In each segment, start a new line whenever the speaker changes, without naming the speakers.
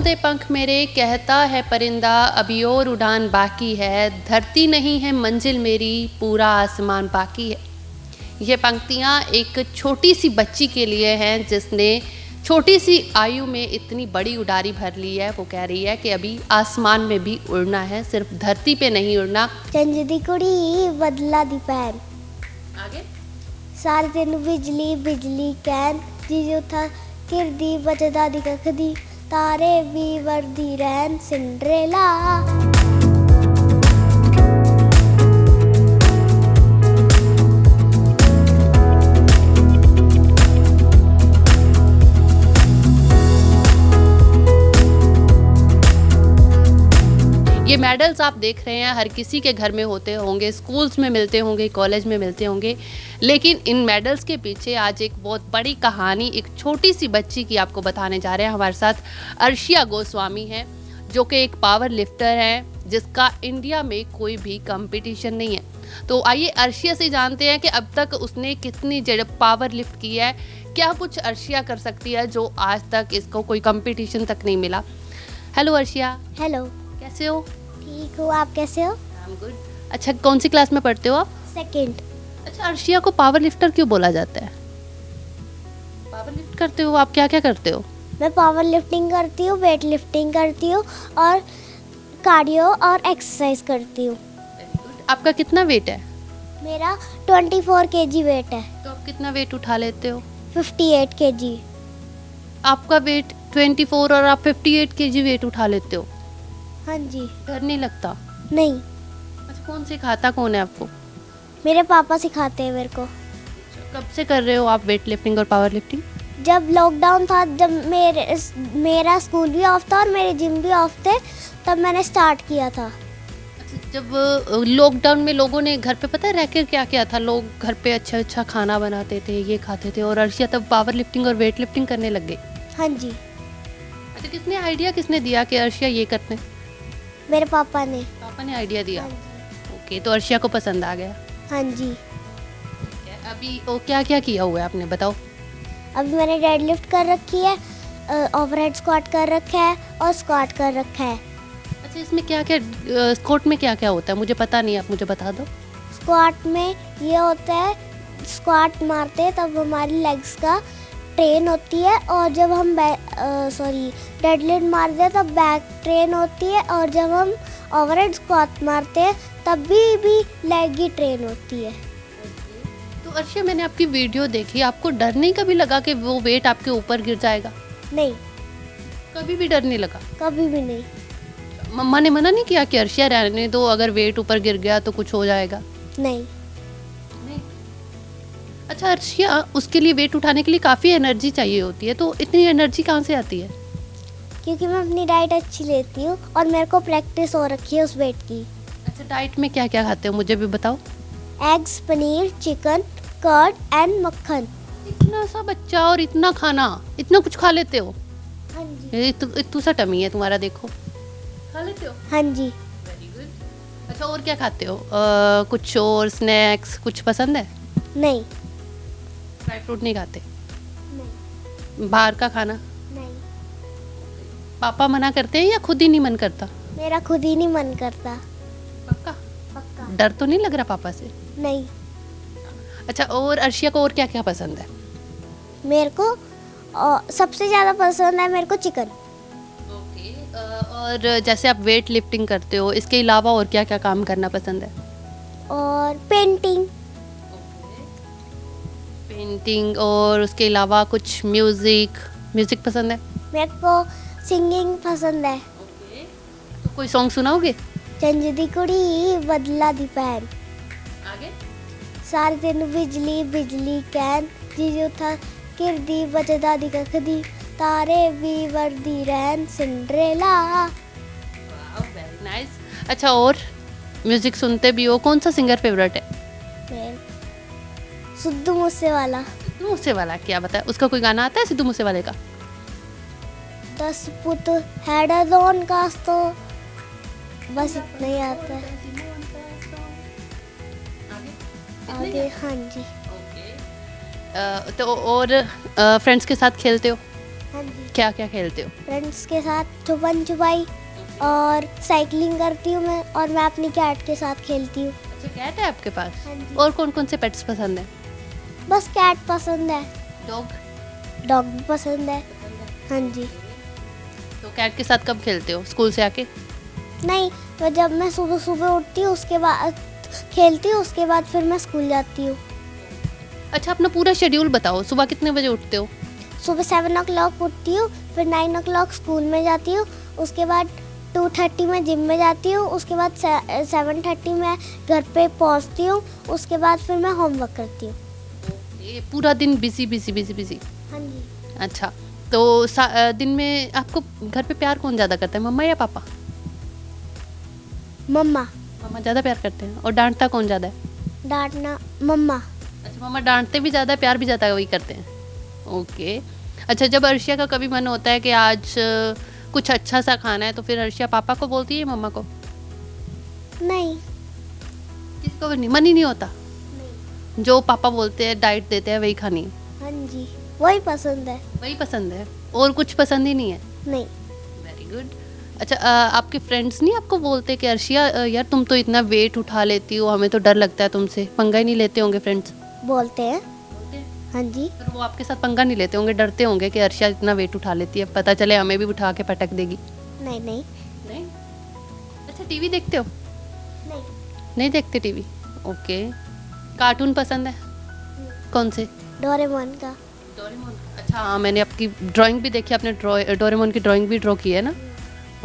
दे पंख मेरे कहता है परिंदा, अभी और उड़ान बाकी है, धरती नहीं है मंजिल मेरी, पूरा आसमान बाकी है। ये पंक्तियाँ एक छोटी सी बच्ची के लिए हैं जिसने छोटी सी आयु में इतनी बड़ी उड़ारी भर ली है। वो कह रही है कि अभी आसमान में भी उड़ना है, सिर्फ धरती पे नहीं उड़ना।
चंज दी कुड़ी बदला दी पैन,
आगे
सारे दिन बिजली बिजली कैन, जीजो था किरदी बचदा दी कखदी, तारे भी वर्दी रहन सिंड्रेला।
ये मेडल्स आप देख रहे हैं हर किसी के घर में होते होंगे, स्कूल्स में मिलते होंगे, कॉलेज में मिलते होंगे, लेकिन इन मेडल्स के पीछे आज एक बहुत बड़ी कहानी एक छोटी सी बच्ची की आपको बताने जा रहे हैं। हमारे साथ अर्शिया गोस्वामी है जो कि एक पावर लिफ्टर है जिसका इंडिया में कोई भी कंपटीशन नहीं है। तो आइए अर्शिया से जानते हैं कि अब तक उसने कितनी पावर लिफ्ट की है, क्या कुछ अर्शिया कर सकती है जो आज तक इसको कोई कंपटीशन तक नहीं मिला। हेलो अर्शिया।
हेलो,
कैसे हो?
ठीक हूँ, आप कैसे हो?
I am good. अच्छा, कौन सी क्लास में पढ़ते हो आप?
सेकंड।
अच्छा, अर्शिया को पावर लिफ्टर क्यों बोला जाता है? पावर लिफ्ट करते हो आप, क्या क्या करते हो?
मैं पावर लिफ्टिंग करती हूँ, वेट लिफ्टिंग करती हूँ और कार्डियो और एक्सरसाइज करती हूँ।
आपका कितना वेट है?
मेरा 24 kg वेट है।
तो आप कितना वेट उठा लेते हो?
58 kg।
आपका वेट 24 और आप 58 kg वेट उठा लेते हो?
हाँ जी।
डर नहीं लगता?
नहीं,
अच्छा, कौन सिखाता कौन है आपको?
मेरे पापा सिखाते हैं मेरे को।
कब से कर रहे हो आप वेट लिफ्टिंग और पावर लिफ्टिंग?
जब लॉकडाउन था, जब मेरा स्कूल भी ऑफ था और मेरे जिम भी ऑफ थे, तब मैंने स्टार्ट किया था।
अच्छा, जब लॉकडाउन में लोगों ने घर पे पता है रह कर क्या किया था, लोग घर पे अच्छा अच्छा खाना बनाते थे, ये खाते थे, और अर्शिया तब पावर लिफ्टिंग और वेट लिफ्टिंग करने लग गई।
हाँ जी।
अच्छा, किसने आइडिया किसने दिया कि अर्शिया ये करते हैं?
मेरे पापा ने।
पापा ने आइडिया दिया।
हाँ जी।
ओके, तो अर्शिया को पसंद आ गया।
हाँ जी।
अभी ओ क्या क्या किया हुआ है आपने, बताओ।
अभी मैंने डेड लिफ्ट कर रखी है, ओवरहेड स्क्वाट कर रखा है और स्क्वाट कर रखा है।
अच्छा, इसमें क्या क्या स्क्वाट में क्या क्या होता है मुझे पता नहीं, आप मुझे बता दो।
स्क्वाट में ये होता है, स्क्वाट मारते हैं तब हमारी लेग्स का ट्रेन होती है, और जब हम डेड लिफ्ट मारते हैं तब बैक ट्रेन होती है, और जब हम ओवरहेड स्क्वाट मारते हैं तब भी लेग की ट्रेन होती है।
तो अर्शिया, मैंने आपकी वीडियो देखी, आपको डर नहीं कभी लगा कि वो वेट आपके ऊपर गिर जाएगा?
नहीं,
कभी भी डर नहीं लगा?
कभी भी नहीं।
मम्मा ने मना नहीं किया कि अर्शिया रहने दो, अगर वेट ऊपर गिर गया तो कुछ हो जाएगा?
नहीं।
अच्छा अर्शिया, उसके लिए वेट उठाने के लिए काफ़ी एनर्जी चाहिए होती है, तो इतनी एनर्जी कहाँ से आती है?
क्योंकि मैं अपनी डाइट अच्छी लेती हूँ और मेरे को प्रैक्टिस हो रखी है उस वेट की।
अच्छा, डाइट में क्या क्या खाते हो मुझे भी बताओ।
Eggs, paneer, chicken, curd and मक्खन।
इतना सा बच्चा और इतना खाना, इतना कुछ खा लेते हो?
हाँ जी।
इतू सा टमी है तुम्हारा, देखो खा लेते हो।
हाँ जी।
Very good. अच्छा, और क्या खाते हो? कुछ और स्नैक्स कुछ पसंद है?
नहीं।
ड्राई फ्रूट नहीं खाते?
नहीं।
बाहर का खाना?
नहीं।
पापा मना करते हैं या खुद ही नहीं मन करता?
मेरा खुद ही नहीं मन करता।
पक्का?
पक्का।
डर तो नहीं लग रहा पापा से?
नहीं।
अच्छा, और अर्शिया को और क्या क्या पसंद है?
मेरे को सबसे ज़्यादा पसंद है मेरे को चिकन।
ओके। और जैसे आप वेट लिफ्टिंग करते हो, इसके अलावा और क्या क्या काम करना पसंद है?
और पेंटिंग।
पेंटिंग, और उसके अलावा कुछ म्यूज़िक पसंद है?
मेरे को सिंगिंग पसंद है।
तो कोई सॉन्ग सुनाओगे?
चंज दी कुड़ी बदला दी पैन,
आगे
सारे दिन बिजली बिजली कैन, जीजो था किरदी बचदा दी कखदी, तारे भी वर्दी रहन सिंड्रेला।
Very nice. अच्छा, और म्यूजिक सुनते भी हो, कौन सा सिंगर फेवरेट है?
सिद्धू मूसेवाला।
सिद्धू मूसेवाला, क्या बताया, उसका कोई गाना आता है सिद्धू मूसेवाले का?
10 पुत हैड अ जोन कास, तो बस इतना ही आता है आगे। हाँ जी।
तो और फ्रेंड्स के साथ खेलते हो?
हाँ जी।
क्या क्या खेलते हो?
फ्रेंड्स के साथ छुपन छुपाई और साइकिलिंग करती हूँ मैं, और मैं अपनी कैट के साथ खेलती हूँ।
अच्छा, कैट है आपके पास?
हाँ जी।
और कौन कौन से पेट्स पसंद है?
बस कैट पसंद है,
डॉग?
डॉग भी पसंद है। हाँ जी।
तो कैट के साथ कब खेलते हो, स्कूल से आके?
नहीं, तो जब मैं सुबह सुबह उठती हूँ उसके बाद खेलती हूँ, उसके बाद फिर मैं स्कूल जाती हूँ।
अच्छा, अपना पूरा शेड्यूल बताओ, सुबह कितने बजे उठते हो?
सुबह 7 o'clock उठती हूँ, फिर 9 o'clock स्कूल में जाती हूँ, उसके बाद 2:30 में जिम में जाती हूँ, उसके बाद 7:30 में घर पे पहुँचती हूँ, उसके बाद फिर मैं होमवर्क करती हूँ।
ये पूरा दिन बिजी बिजी बिजी बिजी।
हाँ जी।
अच्छा, तो दिन में आपको घर पे प्यार कौन ज़्यादा करता है, मम्मा या पापा?
मम्मा।
मम्मा ज़्यादा प्यार करते हैं। और डांटता कौन ज़्यादा है?
डांटना मम्मा।
अच्छा, मम्मा डांटते भी ज़्यादा है, प्यार भी ज़्यादा वही करते हैं। ओके। अच्छा, जब अर्शिया का कभी मन होता है कि आज कुछ अच्छा सा खाना है, तो फिर अर्शिया पापा को बोलती है या मम्मा को?
नहीं।
किसको भी नहीं, मन ही नहीं होता?
नहीं।
जो पापा बोलते हैं, डाइट देते हैं, वही खानी है?
हाँ जी, वही पसंद है।
वही पसंद है, और कुछ पसंद ही नहीं है?
नहीं।
Very good. अच्छा, आपके फ्रेंड्स नहीं आपको बोलते कि अर्शिया यार तुम तो इतना वेट उठा लेती हो, हमें तो डर लगता है तुमसे, पंगा ही नहीं लेते होंगे फ्रेंड्स?
बोलते हैं। हाँ जी।
फिर वो आपके साथ पंगा नहीं लेते होंगे, डरते होंगे कि अर्शिया इतना वेट उठा लेती है, पता चले हमें भी उठा के पटक देगी?
नहीं नहीं।
नहीं। अच्छा, टीवी देखते हो?
नहीं।
नहीं देखते टीवी? ओके। कार्टून पसंद है? कौन से?
डोरेमोन का।
डोरेमोन। अच्छा, हाँ, मैंने आपकी ड्राइंग भी देखी, आपने डोरेमोन की ड्राइंग भी ड्रॉ की है ना?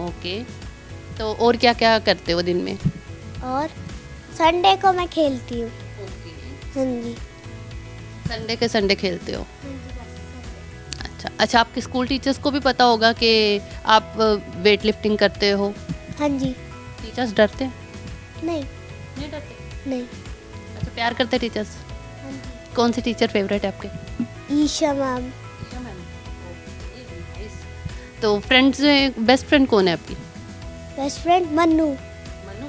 ओके। तो और क्या क्या करते हो दिन में?
और संडे को मैं खेलती हूँ। हाँ जी।
संडे के संडे खेलते हो? अच्छा अच्छा, आपके स्कूल टीचर्स को भी पता होगा कि आप वेट लिफ्टिंग करते हो?
हाँ जी।
टीचर्स डरते हैं?
नहीं।
नहीं डरते?
नहीं।
अच्छा, प्यार करते टीचर्स?
हाँ जी।
कौन सी टीचर फेवरेट है आपके?
ईशा मैम।
तो फ्रेंड्स में बेस्ट फ्रेंड कौन है आपकी?
Best friend Mannu.
मनु।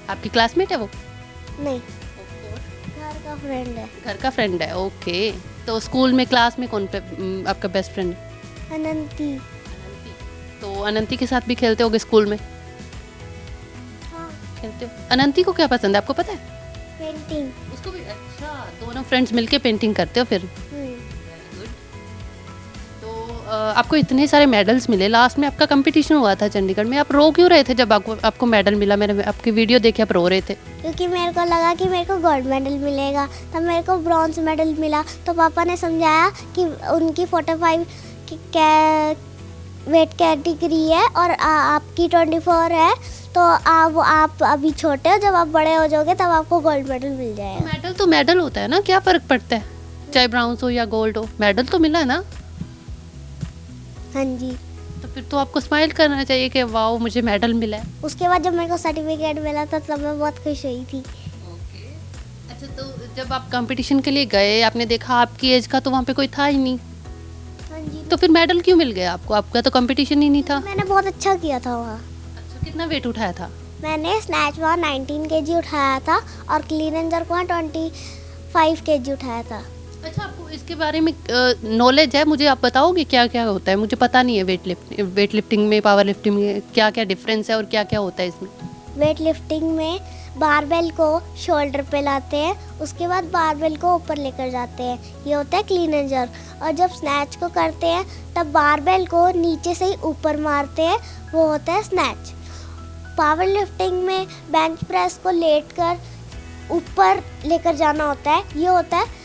आपकी क्लासमेट है वो?
नहीं, घर का फ्रेंड है।
घर का फ्रेंड है, ओके। तो स्कूल में, क्लास में कौन पे आपका बेस्ट फ्रेंड है?
अनंती।
अनंती। तो अनंती के साथ भी खेलते होगे स्कूल में?
हाँ।
खेलते हो। अनंती को क्या पसंद है आपको पता है?
पेंटिंग।
उसको भी? अच्छा, दोनों फ्रेंड्स मिलके पेंटिंग करते हो फिर? तो आपको इतने सारे मेडल्स मिले, लास्ट में आपका कंपटीशन हुआ था चंडीगढ़ में, आप रो क्यों रहे थे जब आपको मेडल मिला? मैंने आपकी वीडियो देखी, आप रो रहे थे।
क्योंकि मेरे को लगा कि मेरे को गोल्ड मेडल मिलेगा, तब मेरे को ब्रॉन्ज मेडल मिला, तो पापा ने समझाया कि उनकी 45 की वेट कैटेगरी है और आपकी 24 है, तो आप अभी छोटे हो, जब आप बड़े हो जाओगे तब आपको गोल्ड मेडल मिल जाएगा।
मेडल तो मेडल होता है ना, क्या फ़र्क पड़ता है चाहे ब्राउन्स हो या गोल्ड हो, मेडल तो मिला है ना?
हाँ जी।
तो फिर तो आपको स्माइल करना चाहिए कि वाओ मुझे मेडल मिला है।
उसके बाद जब मेरे को सर्टिफिकेट मिला था तब मैं बहुत खुश हुई थी।
ओके। अच्छा, तो जब आप कंपटीशन के लिए गए, आपने देखा आपकी एज का तो वहाँ पे कोई था ही नहीं,
हाँ जी।
तो फिर मेडल क्यों मिल गया आपको? आपका तो कंपटीशन ही नहीं था।
मैंने बहुत अच्छा किया था वहाँ।
अच्छा, कितना वेट उठाया था?
मैंने स्नैच वहाँ 19 kg उठाया था और क्लीन एंड जर्क वहाँ 25 kg उठाया था।
अच्छा, आपको इसके बारे में नॉलेज है? मुझे आप बताओगे क्या क्या होता है? मुझे पता नहीं है वेट लिफ्टिंग में, पावर लिफ्टिंग में क्या क्या डिफरेंस है और क्या क्या होता है इसमें?
वेट लिफ्टिंग में बारबेल को शोल्डर पे लाते हैं, उसके बाद बारबेल को ऊपर लेकर जाते हैं, ये होता है क्लीन एंड जर्क। और जब स्नैच को करते हैं तब बारबेल को नीचे से ही ऊपर मारते हैं, वो होता है स्नैच। पावर लिफ्टिंग में बेंच प्रेस को लेट कर ऊपर लेकर जाना होता है, ये होता है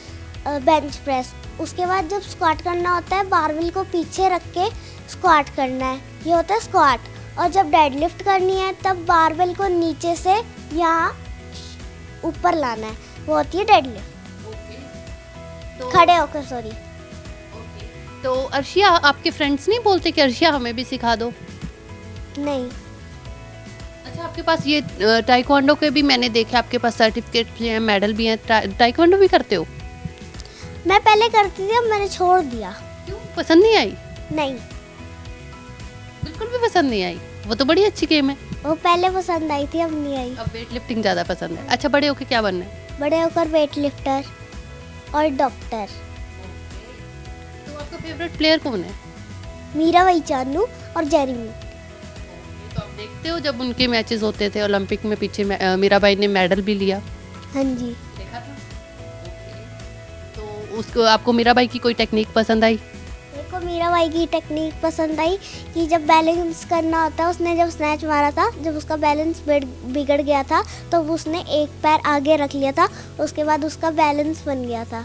बेंच प्रेस। उसके बाद जब स्क्वाट करना होता है, बारबेल को पीछे रख के स्क्वाट करना है, ये होता है स्क्वाट। और जब डेडलिफ्ट करनी है तब बारबेल को नीचे से यहाँ ऊपर लाना है, वो होती है डेडलिफ्ट।
तो
खड़े होकर, सॉरी।
तो अर्शिया, आपके फ्रेंड्स नहीं बोलते कि अर्शिया हमें भी सिखा दो?
नहीं।
अच्छा, आपके पास ये टाइक्वांडो के भी मैंने देखे, आपके पास सर्टिफिकेट भी हैं, मेडल भी हैं, टाइक्वांडो भी करते हो?
मैं पहले करती थी, अब मैंने छोड़ दिया।
क्यों, पसंद नहीं आई?
नहीं,
बिल्कुल भी पसंद नहीं आई? वो तो बड़ी अच्छी गेम है।
वो पहले पसंद आई थी, अब नहीं आई।
अब वेट लिफ्टिंग ज़्यादा पसंद है। अच्छा, बड़े होके क्या बनना है?
बड़े होकर वेट लिफ्टर और डॉक्टर।
तो आपका फेवरेट प्लेयर कौन है?
मीराबाई चानू और जेरेमी।
तो आप देखते हो जब उनके मैचेस होते थे ओलंपिक में, पीछे मीराबाई ने मेडल भी लिया,
हाँ जी।
देखा था? ओके। तो उसको आपको मीराबाई की कोई टेक्निक पसंद आई?
मेरे को मीराबाई की टेक्निक पसंद आई कि जब बैलेंस करना होता है, उसने जब स्नैच मारा था, जब उसका बैलेंस बिगड़ गया था तो उसने एक पैर आगे रख लिया था, उसके बाद उसका बैलेंस बन गया था।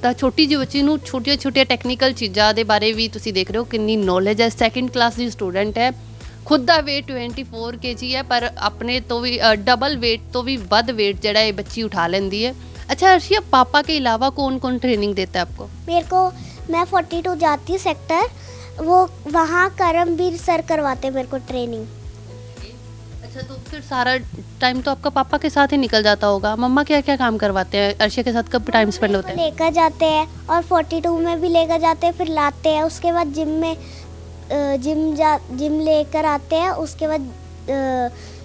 ਤਾਂ ਛੋਟੀ ਜਿਹੀ ਬੱਚੀ ਨੂੰ ਛੋਟੀਆਂ ਛੋਟੀਆਂ ਟੈਕਨੀਕਲ ਚੀਜ਼ਾਂ ਦੇ ਬਾਰੇ ਵੀ ਤੁਸੀਂ ਦੇਖ ਰਹੇ ਹੋ ਕਿੰਨੀ ਨੌਲੇਜ ਹੈ। ਸੈਕਿੰਡ ਕਲਾਸ ਦੀ ਸਟੂਡੈਂਟ ਹੈ, ਖੁਦ ਦਾ weight 24 kg ਹੈ, ਪਰ ਆਪਣੇ ਤੋਂ ਵੀ ਡਬਲ weight ਤੋਂ ਵੀ ਵੱਧ weight ਜਿਹੜਾ ਇਹ ਬੱਚੀ ਉਠਾ ਲੈਂਦੀ है। अच्छा अर्शिया, पापा के अलावा कौन कौन ट्रेनिंग देता है आपको?
मेरे को, मैं 42 जाती हूँ सेक्टर, वो वहाँ करमवीर सर करवाते हैं मेरे को ट्रेनिंग।
अच्छा, तो फिर सारा टाइम तो आपका पापा के साथ ही निकल जाता होगा। मम्मा क्या क्या काम करवाते हैं? अर्शिया के साथ कब टाइम स्पेंड होता है?
लेकर जाते हैं और 42 में भी लेकर जाते हैं, फिर लाते हैं, उसके बाद जिम में जिम लेकर आते हैं, उसके बाद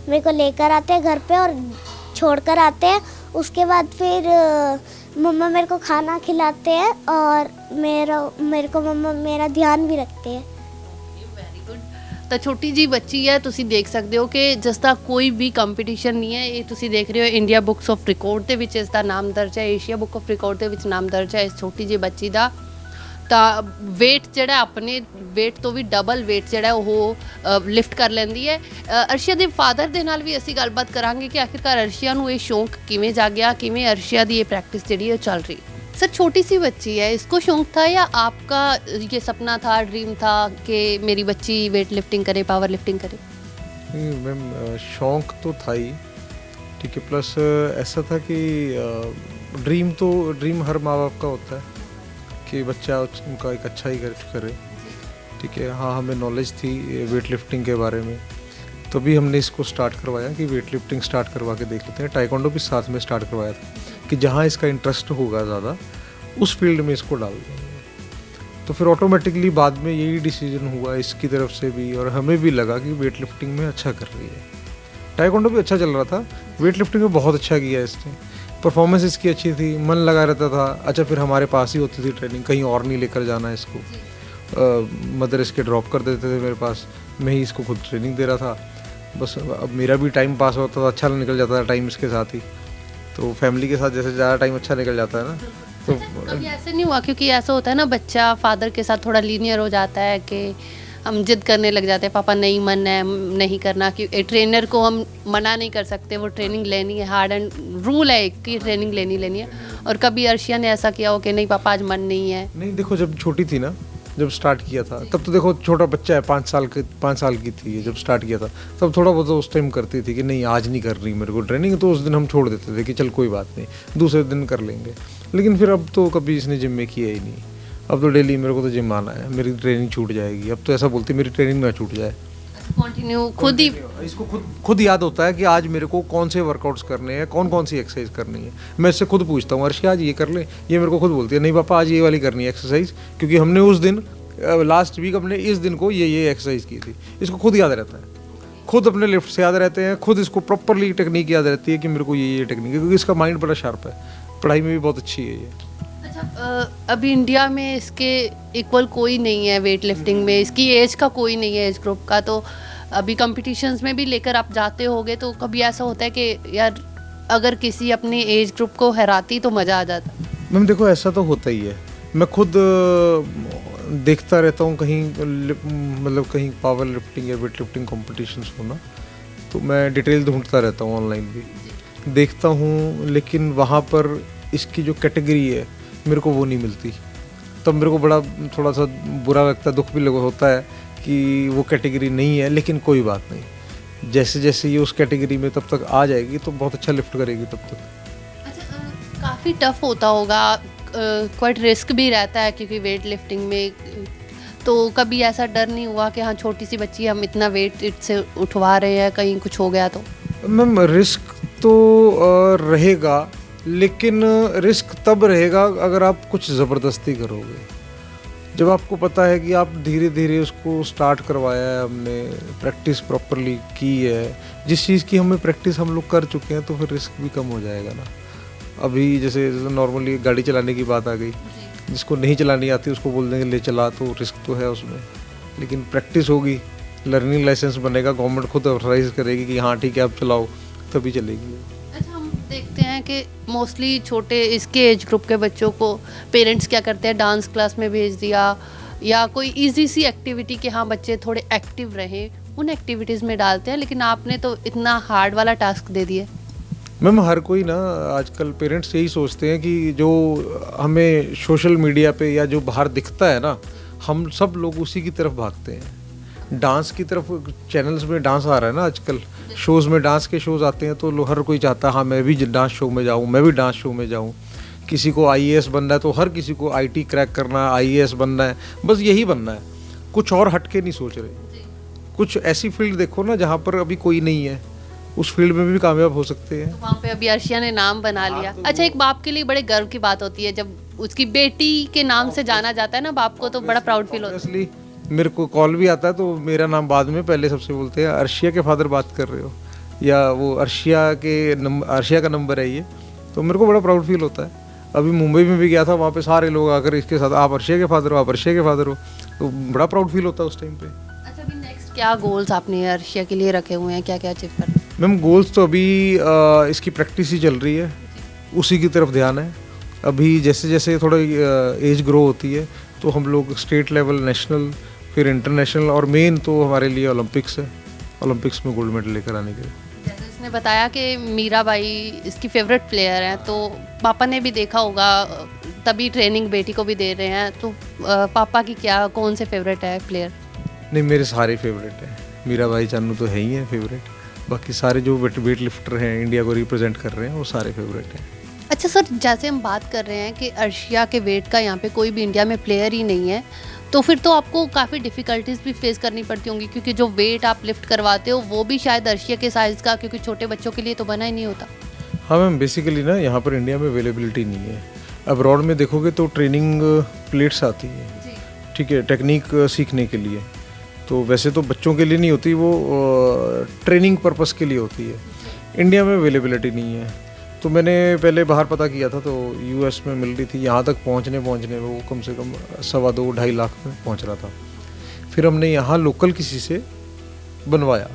मेरे को लेकर आते हैं घर पे और छोड़कर आते हैं। उसके बाद फिर मम्मा मेरे को खाना खिलाते हैं और मेरे को मम्मा मेरा ध्यान भी रखते हैं।
Very good. ਤਾਂ ਛੋਟੀ ਜੀ ਬੱਚੀ ਹੈ, ਤੁਸੀਂ ਦੇਖ ਸਕਦੇ ਹੋ ਕਿ ਜਿਸ ਦਾ ਕੋਈ ਵੀ ਕੰਪੀਟੀਸ਼ਨ ਨਹੀਂ ਹੈ। ਇਹ ਤੁਸੀਂ ਦੇਖ ਰਹੇ ਹੋ ਇੰਡੀਆ ਬੁੱਕਸ ਆਫ ਰਿਕਾਰਡ ਦੇ ਵਿੱਚ ਇਸ ਦਾ ਨਾਮ ਦਰਜ ਹੈ, ਏਸ਼ੀਆ ਬੁੱਕ ਆਫ ਰਿਕਾਰਡ ਦੇ ਵਿੱਚ ਨਾਮ ਦਰਜ ਹੈ ਇਸ ਛੋਟੀ ਜੀ ਬੱਚੀ ਦਾ। ਤਾਂ weight ਜਿਹੜਾ ਆਪਣੇ weight ਤੋਂ ਵੀ ਡਬਲ weight ਜਿਹੜਾ ਉਹ ਲਿਫਟ ਕਰ ਲੈਂਦੀ ਹੈ। ਅਰਸ਼ੀਆ ਦੇ ਫਾਦਰ ਦੇ ਨਾਲ ਵੀ ਅਸੀਂ ਗੱਲਬਾਤ ਕਰਾਂਗੇ ਕਿ ਆਖਿਰਕਾਰ ਅਰਸ਼ੀਆ ਨੂੰ ਇਹ ਸ਼ੌਂਕ ਕਿਵੇਂ ਜਾਗਿਆ, ਕਿਵੇਂ ਅਰਸ਼ੀਆ ਦੀ ਇਹ ਪ੍ਰੈਕਟਿਸ ਜਿਹੜੀ ਹੈ ਚੱਲ ਰਹੀ। सर, छोटी सी बच्ची है, इसको शौक था या आपका ये सपना था, ड्रीम था कि मेरी बच्ची वेट लिफ्टिंग करे, पावर लिफ्टिंग करे?
नहीं मैम, शौक़ तो था ही, ठीक है, प्लस ऐसा था कि ड्रीम हर माँ बाप का होता है कि बच्चा उनका एक अच्छा ही करे, ठीक है। हाँ, हमें नॉलेज थी वेट लिफ्टिंग के बारे में, तो भी हमने इसको स्टार्ट करवाया कि वेट लिफ्टिंग स्टार्ट करवा के देख लेते हैं। टाइकोंडो भी साथ में स्टार्ट करवाया था कि जहाँ इसका इंटरेस्ट होगा ज़्यादा उस फील्ड में इसको डाल देंगे। तो फिर ऑटोमेटिकली बाद में यही डिसीजन हुआ इसकी तरफ से भी, और हमें भी लगा कि वेट लिफ्टिंग में अच्छा कर रही है। टाइकोंडो भी अच्छा चल रहा था, वेट लिफ्टिंग में बहुत अच्छा किया इसने, परफॉर्मेंस इसकी अच्छी थी, मन लगा रहता था। अच्छा, फिर हमारे पास ही होती थी ट्रेनिंग, कहीं और नहीं लेकर जाना इसको, मदर इसके ड्रॉप कर देते थे मेरे पास, मैं ही इसको खुद ट्रेनिंग दे रहा था। बस अब मेरा भी टाइम पास होता था, अच्छा निकल जाता था टाइम इसके साथ ही। तो फैमिली के साथ जैसे ज़्यादा टाइम अच्छा निकल जाता है ना, तो
कभी ऐसे नहीं हुआ? क्योंकि ऐसा होता है ना, बच्चा फादर के साथ थोड़ा लीनियर हो जाता है कि हम जिद करने लग जाते हैं, पापा नहीं मन है, नहीं करना, कि ट्रेनर को हम मना नहीं कर सकते, वो ट्रेनिंग लेनी है, हार्ड एंड रूल है कि ट्रेनिंग लेनी है। और कभी अर्शिया ने ऐसा किया हो कि नहीं पापा आज मन नहीं है?
नहीं, देखो जब छोटी थी ना, जब स्टार्ट किया था तब तो देखो छोटा बच्चा है, 5 साल की थी ये जब स्टार्ट किया था, तब थोड़ा बहुत उस टाइम करती थी कि नहीं आज नहीं कर रही मेरे को ट्रेनिंग, तो उस दिन हम छोड़ देते थे कि चल कोई बात नहीं, दूसरे दिन कर लेंगे। लेकिन फिर अब तो कभी इसने जिम में किया ही नहीं, अब तो डेली मेरे को तो जिम आना है, मेरी ट्रेनिंग छूट जाएगी। अब तो ऐसा बोलती मेरी ट्रेनिंग ना छूट जाए,
कंटिन्यू खुद ही
इसको खुद याद होता है कि आज मेरे को कौन से वर्कआउट्स करने हैं, कौन सी एक्सरसाइज करनी है। मैं इससे खुद पूछता हूँ, अर्शिया आज ये कर ले, ये मेरे को खुद बोलती है नहीं पापा आज ये वाली करनी है एक्सरसाइज, क्योंकि हमने उस दिन लास्ट वीक अपने इस दिन को ये एक्सरसाइज की थी। इसको खुद याद रहता है, खुद अपने लिफ्ट से याद रहते हैं, खुद इसको प्रॉपरली टेक्निक याद रहती है कि मेरे को ये टेक्निक है, क्योंकि इसका माइंड बड़ा शार्प है, पढ़ाई में भी बहुत अच्छी है ये।
अच्छा, अभी इंडिया में इसके इक्वल कोई नहीं है वेट लिफ्टिंग में, इसकी एज का कोई नहीं है, एज ग्रुप का। तो अभी कंपटीशंस में भी लेकर आप जाते होगे, तो कभी ऐसा होता है कि यार अगर किसी अपनी एज ग्रुप को हराती तो मज़ा आ जाता?
मैम देखो ऐसा तो होता ही है, मैं खुद देखता रहता हूँ कहीं मतलब कहीं पावर लिफ्टिंग या वेट लिफ्टिंग कॉम्पिटिशन्स होना, तो मैं डिटेल ढूंढता रहता हूँ, ऑनलाइन भी देखता हूँ, लेकिन वहाँ पर इसकी जो कैटेगरी है मेरे को वो नहीं मिलती। तब मेरे को बड़ा थोड़ा सा बुरा लगता है, दुख भी होता है कि वो कैटेगरी नहीं है, लेकिन कोई बात नहीं, जैसे जैसे ये उस कैटेगरी में तब तक आ जाएगी तो बहुत अच्छा लिफ्ट करेगी तब तक।
अच्छा, काफ़ी टफ होता होगा, क्वाइट रिस्क भी रहता है, क्योंकि वेट लिफ्टिंग में तो कभी ऐसा डर नहीं हुआ कि हाँ छोटी सी बच्ची हम इतना वेट इससे उठवा रहे हैं, कहीं कुछ हो गया तो?
मैम रिस्क तो रहेगा, लेकिन रिस्क तब रहेगा अगर आप कुछ ज़बरदस्ती करोगे। जब आपको पता है कि आप धीरे धीरे उसको स्टार्ट करवाया है, हमने प्रैक्टिस प्रॉपरली की है, जिस चीज़ की हमें प्रैक्टिस हम लोग कर चुके हैं, तो फिर रिस्क भी कम हो जाएगा ना। अभी जैसे नॉर्मली गाड़ी चलाने की बात आ गई, जिसको नहीं चलानी आती उसको बोल देंगे ले चला, तो रिस्क तो है उसमें। लेकिन प्रैक्टिस होगी, लर्निंग लाइसेंस बनेगा, गवर्नमेंट खुद ऑथराइज करेगी कि हाँ ठीक है आप चलाओ, तभी चलेगी।
अच्छा, हम देखते हैं कि मोस्टली छोटे इसके एज ग्रुप के बच्चों को पेरेंट्स क्या करते हैं, डांस क्लास में भेज दिया या कोई इजी सी एक्टिविटी कि हाँ बच्चे थोड़े एक्टिव रहें, उन एक्टिविटीज़ में डालते हैं। लेकिन आपने तो इतना हार्ड वाला टास्क दे दिया।
मैम हर कोई ना आजकल पेरेंट्स यही सोचते हैं कि जो हमें सोशल मीडिया पे या जो बाहर दिखता है ना, हम सब लोग उसी की तरफ भागते हैं। डांस की तरफ चैनल्स में डांस आ रहा है ना आजकल, शोज़ में डांस के शोज़ आते हैं, तो हर कोई चाहता है हाँ मैं भी डांस शो में जाऊँ, मैं भी डांस शो में जाऊँ। किसी को आईएएस बनना है तो हर किसी को आईटी क्रैक करना है, आईएएस बनना है, बस यही बनना है, कुछ और हटके नहीं सोच रहे। कुछ ऐसी फील्ड देखो ना जहाँ पर अभी कोई नहीं है, उस फील्ड में भी कामयाब हो सकते हैं।
तो वहाँ पे अभी अर्शिया ने नाम बना लिया। अच्छा, एक बाप के लिए बड़े गर्व की बात होती है जब उसकी बेटी के नाम से जाना जाता है ना, बाप को तो बड़ा प्राउड फील होता है।
इसलिए मेरे को कॉल भी आता है तो मेरा नाम बाद में, पहले सबसे बोलते हैं अर्शिया के फादर बात कर रहे हो, या वो अर्शिया का नंबर है ये, तो मेरे को बड़ा प्राउड फील होता है। अभी मुंबई में भी गया था, वहाँ पे सारे लोग आकर इसके साथ आप अर्शिया के फादर हो, आप अर्शिया के फादर हो, तो बड़ा प्राउड फील होता है उस टाइम पे।
अच्छा, अभी नेक्स्ट क्या गोल्स आपने अर्शिया के लिए रखे हुए हैं, क्या क्या अचीव करना?
मैम गोल्स तो अभी इसकी प्रैक्टिस ही चल रही है, उसी की तरफ ध्यान है। अभी जैसे जैसे थोड़ा एज ग्रो होती है तो हम लोग स्टेट लेवल, नेशनल, फिर इंटरनेशनल, और मेन तो हमारे लिए ओलंपिक्स है, ओलंपिक्स में गोल्ड मेडल लेकर आने के लिए।
जैसे इसने बताया कि मीराबाई इसकी फेवरेट प्लेयर हैं, तो पापा ने भी देखा होगा, तभी ट्रेनिंग बेटी को भी दे रहे हैं, तो पापा की क्या कौन से फेवरेट है प्लेयर?
नहीं, मेरे सारे फेवरेट हैं। मीराबाई चानू तो है ही है फेवरेट, बाकी सारे जो वेट लिफ्टर हैं इंडिया को रिप्रेजेंट कर रहे हैं वो सारे फेवरेट हैं।
अच्छा सर, जैसे हम बात कर रहे हैं कि अर्शिया के वेट का यहाँ पे कोई भी इंडिया में प्लेयर ही नहीं है, तो फिर तो आपको काफ़ी डिफ़िकल्टीज भी फेस करनी पड़ती होंगी, क्योंकि जो वेट आप लिफ्ट करवाते हो वो भी शायद अर्शिया के साइज़ का, क्योंकि छोटे बच्चों के लिए तो बना ही नहीं होता।
हाँ मैम, बेसिकली ना यहाँ पर इंडिया में अवेलेबिलिटी नहीं है। अब्रॉड में देखोगे तो ट्रेनिंग प्लेट्स आती है, ठीक है, टेक्निक सीखने के लिए, तो वैसे तो बच्चों के लिए नहीं होती, वो ट्रेनिंग पर्पस के लिए होती है। इंडिया में अवेलेबिलिटी नहीं है, तो मैंने पहले बाहर पता किया था तो यूएस में मिल रही थी, यहाँ तक पहुँचने वो कम से कम 2.25-2.5 लाख में पहुँच रहा था। फिर हमने यहाँ लोकल किसी से बनवाया,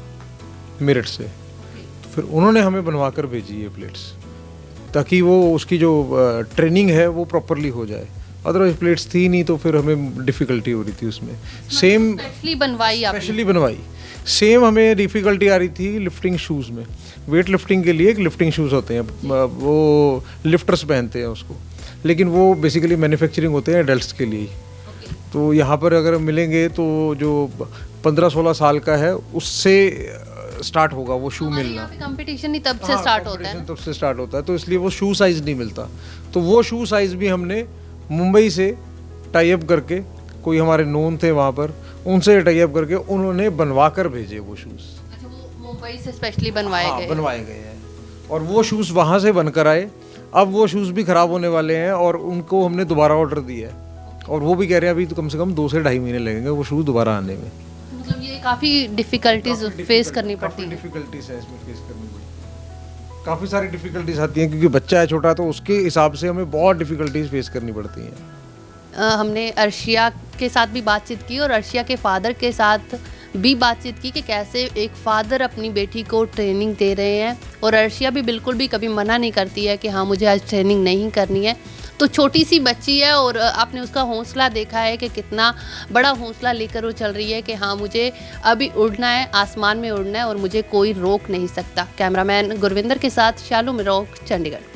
मेरठ से, तो फिर उन्होंने हमें बनवा कर भेजी ये प्लेट्स, ताकि वो उसकी जो ट्रेनिंग है वो प्रॉपरली हो जाए। अदरवाइज प्लेट्स थी नहीं तो फिर हमें डिफ़िकल्टी हो रही थी उसमें। सेम
स्पेशली बनवाई आपने?
स्पेशली बनवाई। सेम हमें डिफ़िकल्टी आ रही थी लिफ्टिंग शूज़ में। वेट लिफ्टिंग के लिए एक लिफ्टिंग शूज़ होते हैं, वो लिफ्टर्स पहनते हैं उसको, लेकिन वो बेसिकली मैन्युफैक्चरिंग होते हैं एडल्ट्स के लिए ही। तो यहाँ पर अगर मिलेंगे तो जो 15-16 साल का है उससे स्टार्ट होगा वो शू मिलना।
कंपटीशन ही तब से स्टार्ट होता है।
तब से स्टार्ट होता है, तो इसलिए वो शू साइज़ नहीं मिलता। तो वो शू साइज़ भी हमने मुंबई से टाई अप करके, कोई हमारे नोन थे वहाँ पर, उनसे टाई अप करके उन्होंने बनवा कर भेजे वो शूज़।
अच्छा, वो मुंबई से स्पेशली बनवाए गए
हैं, और वो शूज़ वहाँ से बनकर आए। अब वो शूज़ भी ख़राब होने वाले हैं और उनको हमने दोबारा ऑर्डर दिया है, और वो भी कह रहे हैं अभी तो कम से कम 2 से 2.5 महीने लगेंगे वो शूज़ दोबारा आने में।
मतलब ये काफ़ी डिफ़िकल्टीज फेस करनी पड़ती है।
डिफ़िकल्टीज है इसमें फेस करनी पड़ती, काफ़ी सारी डिफ़िकल्टीज आती हैं, क्योंकि बच्चा है छोटा, तो उसके हिसाब से हमें बहुत डिफ़िकल्टीज फेस करनी पड़ती हैं।
हमने अर्शिया के साथ भी बातचीत की और अर्शिया के फादर के साथ भी बातचीत की कि कैसे एक फ़ादर अपनी बेटी को ट्रेनिंग दे रहे हैं, और अर्शिया भी बिल्कुल भी कभी मना नहीं करती है कि हाँ मुझे आज ट्रेनिंग नहीं करनी है। तो छोटी सी बच्ची है और आपने उसका हौसला देखा है कि कितना बड़ा हौसला लेकर वो चल रही है कि हाँ मुझे अभी उड़ना है, आसमान में उड़ना है और मुझे कोई रोक नहीं सकता। कैमरामैन गुरविंदर के साथ शालू मिरोक, चंडीगढ़।